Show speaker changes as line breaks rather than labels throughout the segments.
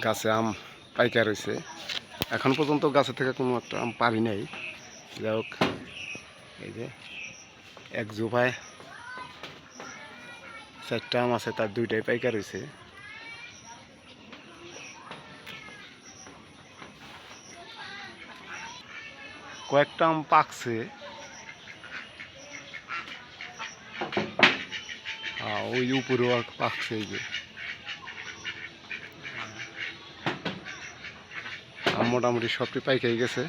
গাছে আম পাইকা রয়েছে। এখন পর্যন্ত গাছে থেকে কোনো একটা আম পারি নাই। যাই হোক, এই যে এক জোপায় 4টা আম আছে, তার 2টাই পাইকা রয়েছে। কয়েকটা আম পাকছে, ওই উপরেও পাকছে। এই যে আম মোটামুটি সবটি পাইকাই গেছে।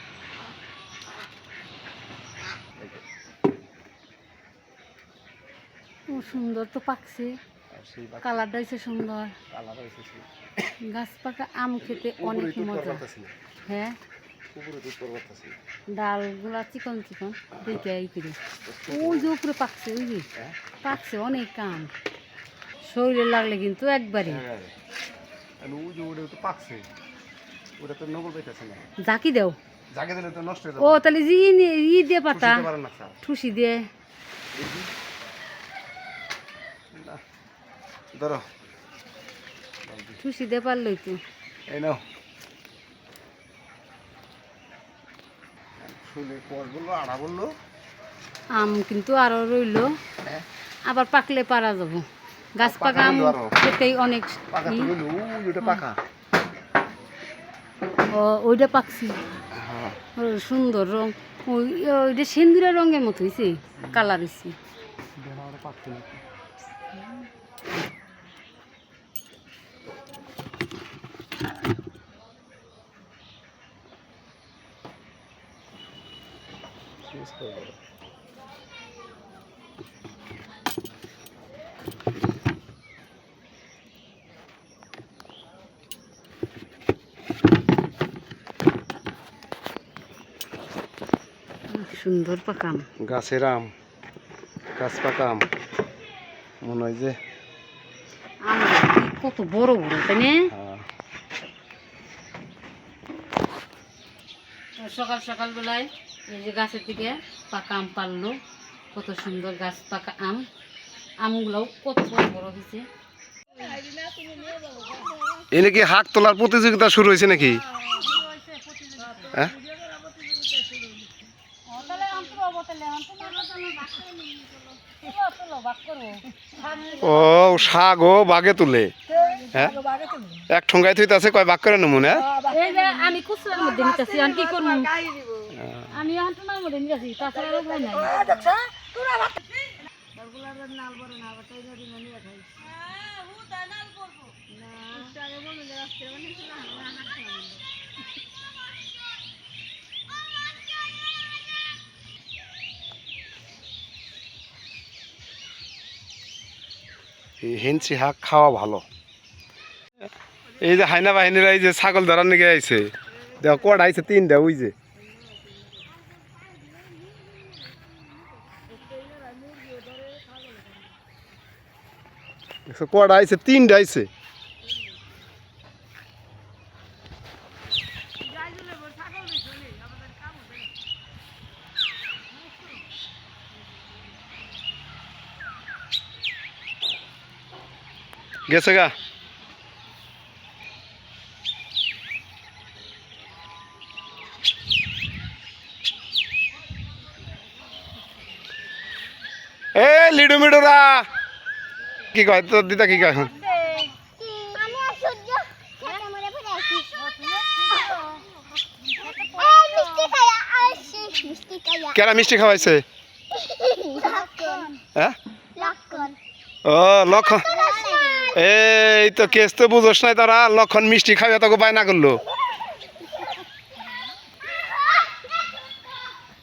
সুন্দর তো পাকছে, কালারটা হয়েছে সুন্দর। গাছ পাকা আম খেতে অনেক মজা। হ্যাঁ, ডালগুলা চিকন চিকন দেখে এই করে ওই যে উপরে পাকছে, ওই যে পাকছে অনেক আম, শরীরে লাগলে কিন্তু একবারে জাকি দেও। ও তাহলে ই দিয়ে পাতা ঠুসি দিয়ে ঠুসি দিয়ে পারলই তো। আম কিন্তু আরো রইলো, আবার পাকলে পারা যাব। গাছ পাকা আম খেতেই অনেক। ওইটা পাকছি, সুন্দর রং, ওইটা সেন্দুরা রঙের মতো হয়েছে, কালার হয়েছে। সুন্দর পাকাম
গাছের আম, গাছ পাকা আম মনে হয় যে
কত বড় বড়, তাই না? সকাল সকাল বেলায় এই যে গাছের দিকে পাকা আম পারলো, কত সুন্দর গাছ পাকা আম। আমগুলোও কত বড় বড় হয়েছে।
এ নাকি হাক তোলার প্রতিযোগিতা শুরু হয়েছে নাকি? ও শাকও বাগে তুলে, হ্যাঁ এক ঠোঙ্গায় থইতে আছে, কয় বাক করে নমুনে।
আমি কুচলার মধ্যে নিতেছি, আমি কি করবো, আমি আন্টনার মধ্যে নিতেছি, তাছাড়া আর উপায় নাই।
হেঞ্চি শাক খাওয়া ভালো। এই যে হাইনা বাহিনীরা এই যে ছাগল ধরার নিকে আইছে, দেখো কটা আইছে, 3টা। ওই যে কটা আইছে, 3টা আইছে। গেছে গা। এ লিডু মিডুরা কি কয় তোর দিদা, কি কয়? কেরা মিষ্টি খাওয়াইছে? হ্যাঁ, ও লক্ষণ, এই তো কেস তো বুঝোস নাই, তারা লক্ষণ মিষ্টি খাইয়া তোকে বায়না করলো।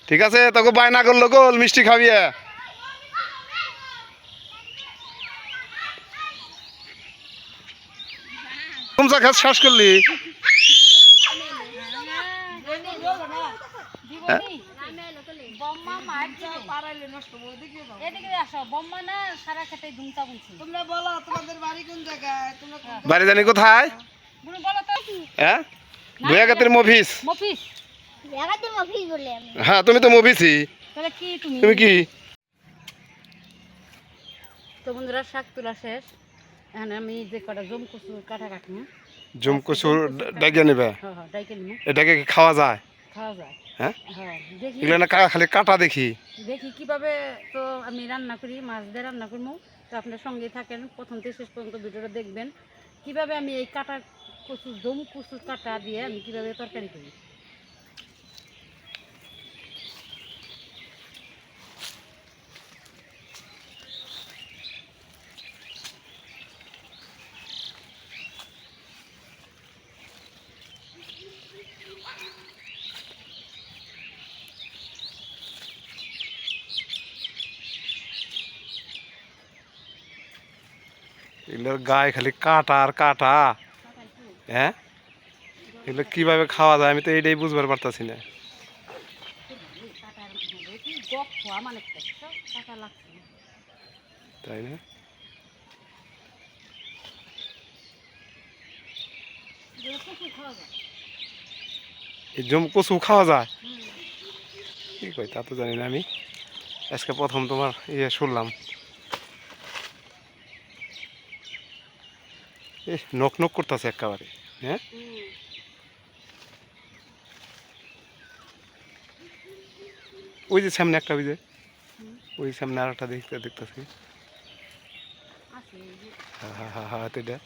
ঠিক আছে, তোকে বায়না করলো গোল মিষ্টি খাবিয়া। কুমচা খাস শ্বাস করলি? বাড়ি জানি কোথায়? হ্যাঁ, ভুয়াগাতের মফিস। হ্যাঁ, তুমি তো মফিসই। তুমি কি?
তো বন্ধুরা, শাক তোলা শেষ। এখন আমি যে কটা জম কচু কাটা কাটি,
জুম কচু ডাইকে নেবে
হ্যাঁ হ্যাঁ ডাইকে নিমু
এটাকে কি খাওয়া যায়
খাওয়া যায়
হ্যাঁ
হ্যাঁ দেখি
এগুলো না খালি কাটা দেখি
দেখি কিভাবে তো আমি রান্না করি মাছ দিয়ে রান্না করবো তো আপনার সঙ্গে থাকেন প্রথম থেকে শেষ পর্যন্ত ভিডিওটা দেখবেন কিভাবে আমি এই কাটা কচু দম কচু কাটা দিয়ে আমি কিভাবে তরকারি করি
এগুলোর গায়ে খালি কাটা আর কাটা হ্যাঁ এগুলো কিভাবে খাওয়া যায় আমি তো এইটাই বুঝবার পারতাছি না
কাটার কি গপ খোয়া মানে কাটা লাগছে না।
তাই না
এগুলো কচু খাওয়া যায়
এই জুম কচু খাওয়া যায়
হুম।
কি কই তা তো জানি না আমি আজকে প্রথম তোমার ইয়ে শুনলাম নক নক করতেছে একেবারে হ্যাঁ
হুম।
ওই যে সামনে একটা ওই যে
হুম।
ওই সামনে আর একটা দেখতেছি
আছে এই যে
হ্যাঁ হ্যাঁ হ্যাঁ হ্যাঁ তো এটা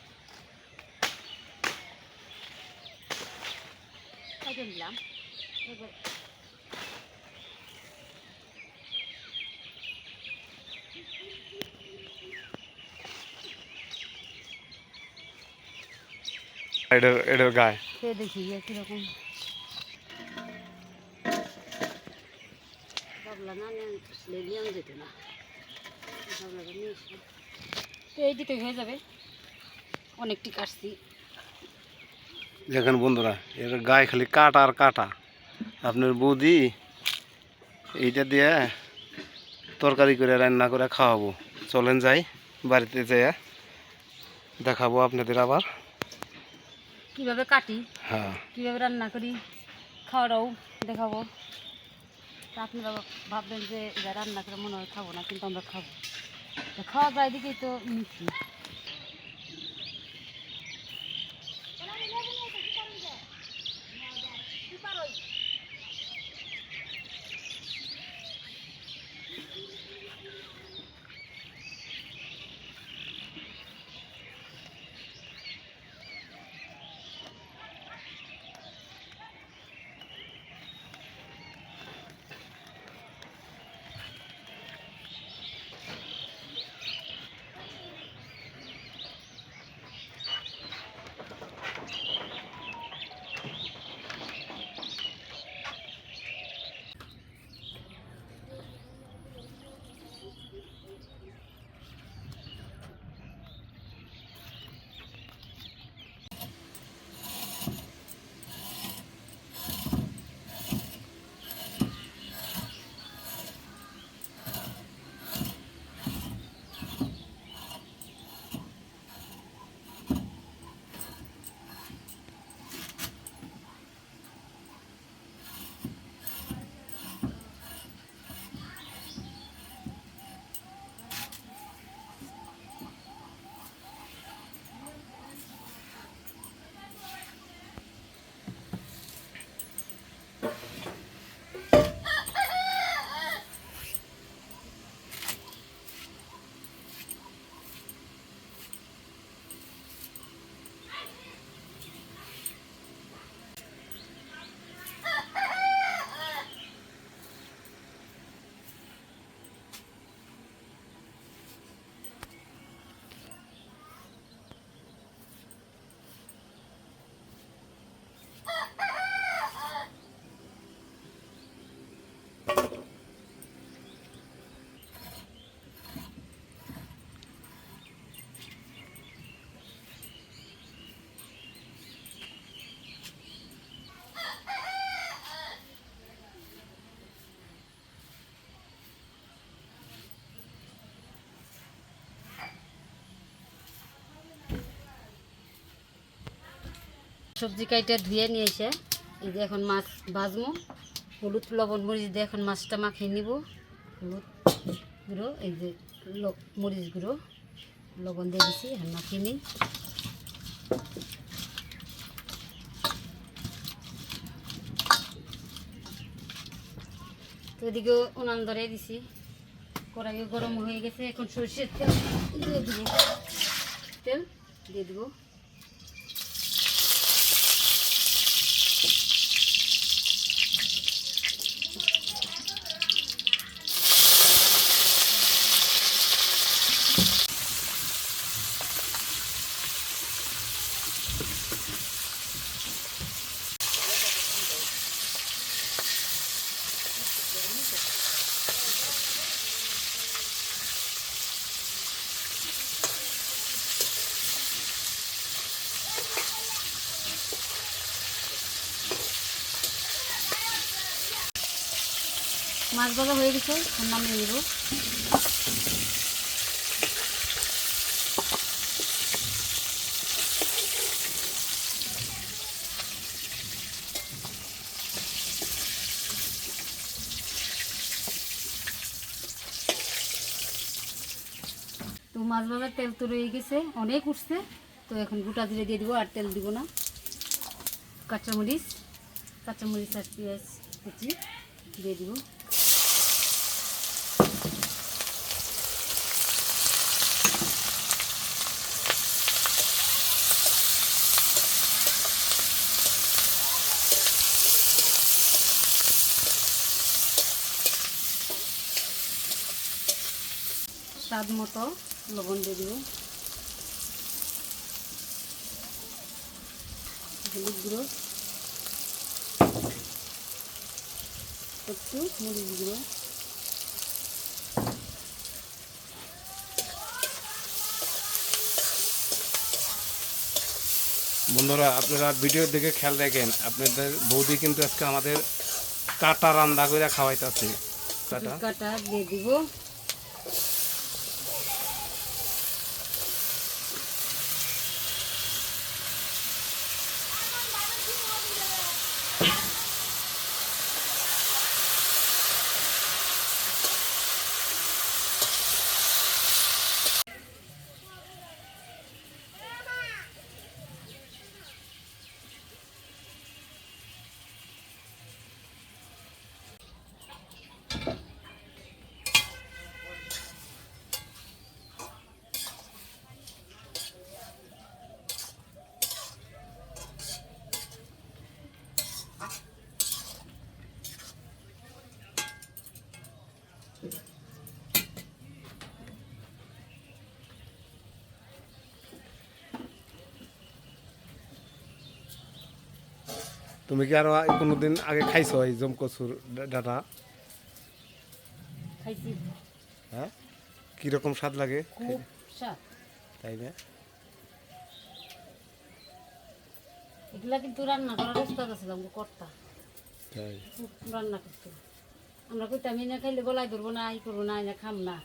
খাইতে দিলাম এবার
এটার গায়ে
খেয়ে দেখি কিরকম বাবলা না নিয়ে যেত না বাবলাটা নিয়ে এসে তো এই দিকে হয়ে যাবে অনেকটি কাটছি
দেখেন বন্ধুরা এর গায়ে খালি কাটা আর কাটা আপনার বৌদি এইটা দিয়ে তরকারি করে রান্না করে খাওয়াবো চলেন যাই বাড়িতে যাই দেখাবো আপনাদের আবার
কিভাবে কাটি
হ্যাঁ
কিভাবে রান্না করি খাওয়াটাও দেখাবো তা আপনারা ভাববেন যে এটা রান্না করে মনে হয় খাবো না কিন্তু আমরা খাবো তো খাওয়া যায় দিকেই তো নিচ্ছি সবজি কাইটা ধুয়ে নিয়ে এসে এই যে এখন মাছ ভাজবো হলুদ লবণ মরিচ দিয়ে এখন মাছটা মাখিয়ে নিব হলুদ গুঁড়ো এই যে মরিচ গুঁড়ো লবণ দিয়ে দিছি এখন মাখিয়ে নিই তো এদিকে উনান ধরে দিছি, কড়াইও গরম হয়ে গেছে। এখন সরষের তেল দিয়ে দিব, তেল দিয়ে দিব। মাছ ভাজা হয়ে গেছে, নামিয়ে নিব। তো মাছ ভাজার তেল তো রয়ে গেছে, অনেক উঠছে। তো এখন গোটা জিরে দিয়ে দিব, আর তেল দিব না। কাঁচামরিচ আর পেঁয়াজ কুচি দিয়ে দিব। স্বাদ মতো লবণ দিয়ে দিব, হলুদ গুঁড়ো, একটু মরিচ গুঁড়ো,
বন্ধুরা আপনারা ভিডিও দেখে খেয়াল রাখেন, আপনাদের বৌদি কিন্তু আজকে আমাদের কাটা রান্না করে খাওয়াইতেছে।
কাটা দিয়ে দিব।
তুমি কি আরো কোনোদিন আগে খাইছো এই জম কচুর ডাটা?
খাইছি,
হ্যাঁ, কিরকম স্বাদ লাগে?
খুব স্বাদ।
তাই না?
এগুলা কিন্তু রান্না করার উস্তাদ ছিলাম, কর্তা
তাই
খুব রান্না করতো। আমরা কইতাম না খাইলে গলায় ধরবো না, ই করবো না, না খাম না।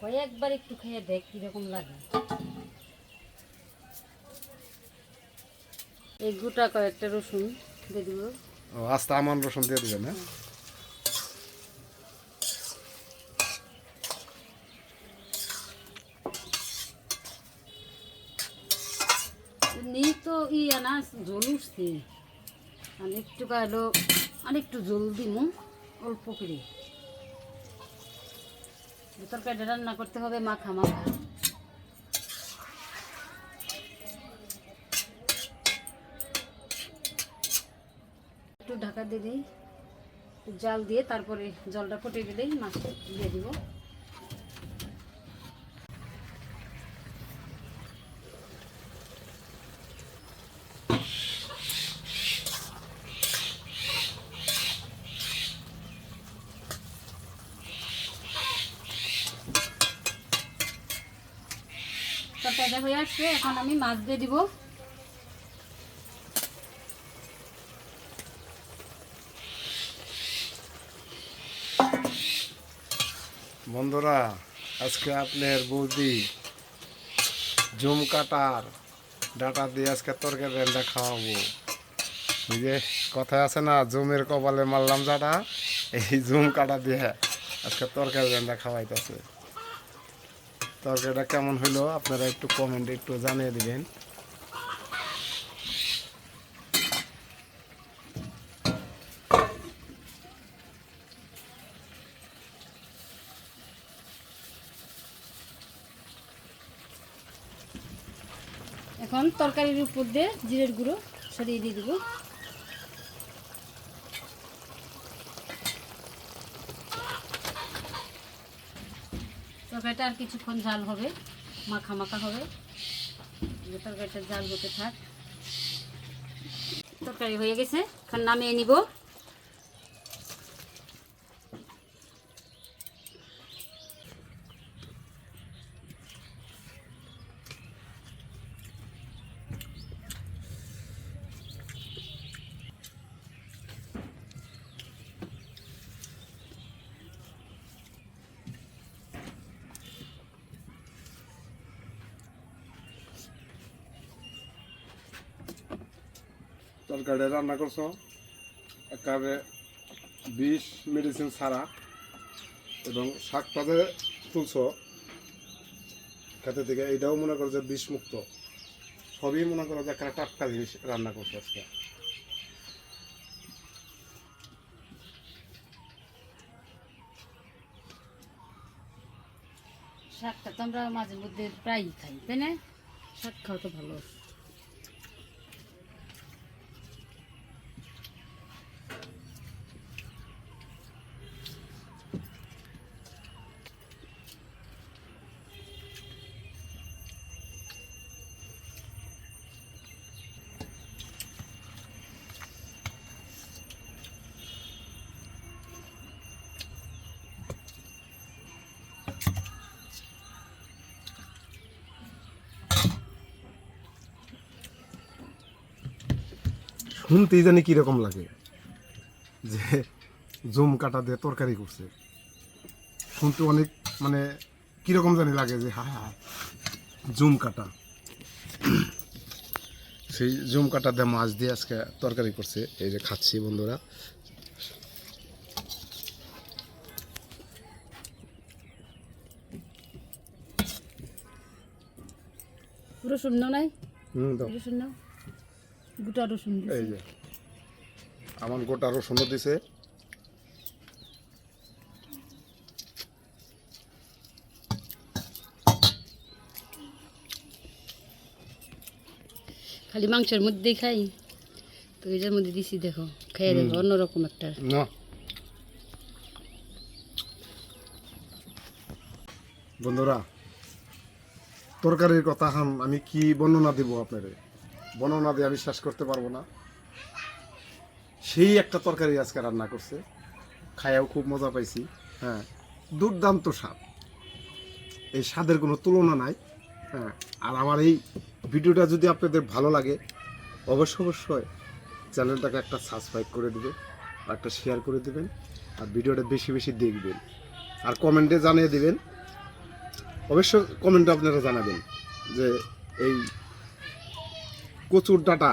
কয়েকবার একটু খেয়ে দেখ কিরকম লাগে। এই গোটা কয়েকটা রসুন দিয়ে দিব।
ও, আস্তে আমন রসুন দিয়ে দিবেন? হ্যাঁ,
এমনি তো না জল উঠছে, একটু কালো আরেকটু জল দিব, অল্প করে। তরকারিটা রান্না করতে হবে মাখা মাখা। একটু ঢাকা দিয়ে দিই, জাল দিয়ে তারপরে জলটা ফুটে দিলেই মাছ দিয়ে দিব। তরকারিটা হয়ে আসছে, এখন আমি মাছ দিয়ে দিব।
বন্ধুরা আজকে আপনার বৌদি জুম কাটার ডাটা দিয়ে আজকে তরকারি রান্না খাওয়াবো। এই যে কথা আছে না, জুমের কপালে মারলাম ডাটা, এই জুম কাটা দিয়ে আজকে তরকারি রান্না খাওয়াইতেছে। তরকারিটা কেমন হইলো আপনারা একটু কমেন্টে একটু জানিয়ে দিবেন।
এখন তরকারির উপর দিয়ে জিরের গুঁড়ো ছড়িয়ে দিয়ে দেবো। তরকারিটা আর কিছুক্ষণ জাল হবে, মাখা মাখা হবে। তরকারিটা জাল হতে থাক। তরকারি হয়ে গেছে, এখন নামিয়ে নিব।
তরকারি রান্না করছো একেবারে বিষ মেডিসিন ছাড়া, এবং শাক পাতে তুলছ খেতে থেকে, এটাও মনে করো যে বিষ মুক্ত। সবই মনে করো যে একটা টাটকা জিনিস রান্না করছো আজকে।
শাকটা তো আমরা মাঝে মধ্যে প্রায়ই খাই, তাই না? শাক খাওয়া তো ভালো।
শুনতেই জানি কিরকম লাগে যে জুম কাটা দিয়ে তরকারি করছে, শুনতে অনেক মানে কিরকম জানি লাগে যে হ্যাঁ হ্যাঁ জুম কাটা। সেই জুম কাটা দিয়ে মাছ দিয়ে আজকে তরকারি করছে, এই যে খাচ্ছি বন্ধুরা।
রসুন নাও নাই?
দাও।
রসুন নাও, গোটা রসুন দিছি।
এই যে আমার গোটা রসুনও দিছে।
খালি মাংসের মধ্যেই খাই তো, এটার মধ্যে দিছি, দেখো খেয়ে দেখো, অন্যরকম একটা।
না বন্ধুরা, তরকারির কথা আমি কি বর্ণনা দিব আপনাদের, বর্ণনা দিয়ে আমি শেষ করতে পারবো না। সেই একটা তরকারি আজকে রান্না করছে, খায়াও খুব মজা পাইছি। হ্যাঁ, দুর্দান্ত স্বাদ, এই স্বাদের কোনো তুলনা নাই। হ্যাঁ, আর আমার এই ভিডিওটা যদি আপনাদের ভালো লাগে অবশ্যই চ্যানেলটাকে একটা সাবস্ক্রাইব করে দেবেন, একটা শেয়ার করে দেবেন, আর ভিডিওটা বেশি বেশি দেখবেন, আর কমেন্টে জানিয়ে দেবেন। অবশ্য কমেন্টে আপনারা জানাবেন যে এই কচুর ডাঁটা,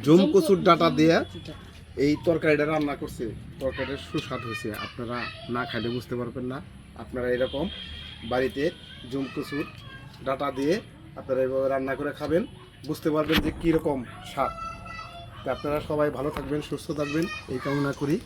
জুম কচুর ডাঁটা দিয়ে এই তরকারিটা রান্না করছে, তরকারিটার সুস্বাদ হয়েছে। আপনারা না খাইলে বুঝতে পারবেন না। আপনারা এরকম বাড়িতে জুম কচুর ডাঁটা দিয়ে আপনারা এইভাবে রান্না করে খাবেন, বুঝতে পারবেন যে কীরকম স্বাদ। তা আপনারা সবাই ভালো থাকবেন, সুস্থ থাকবেন এই কামনা করি।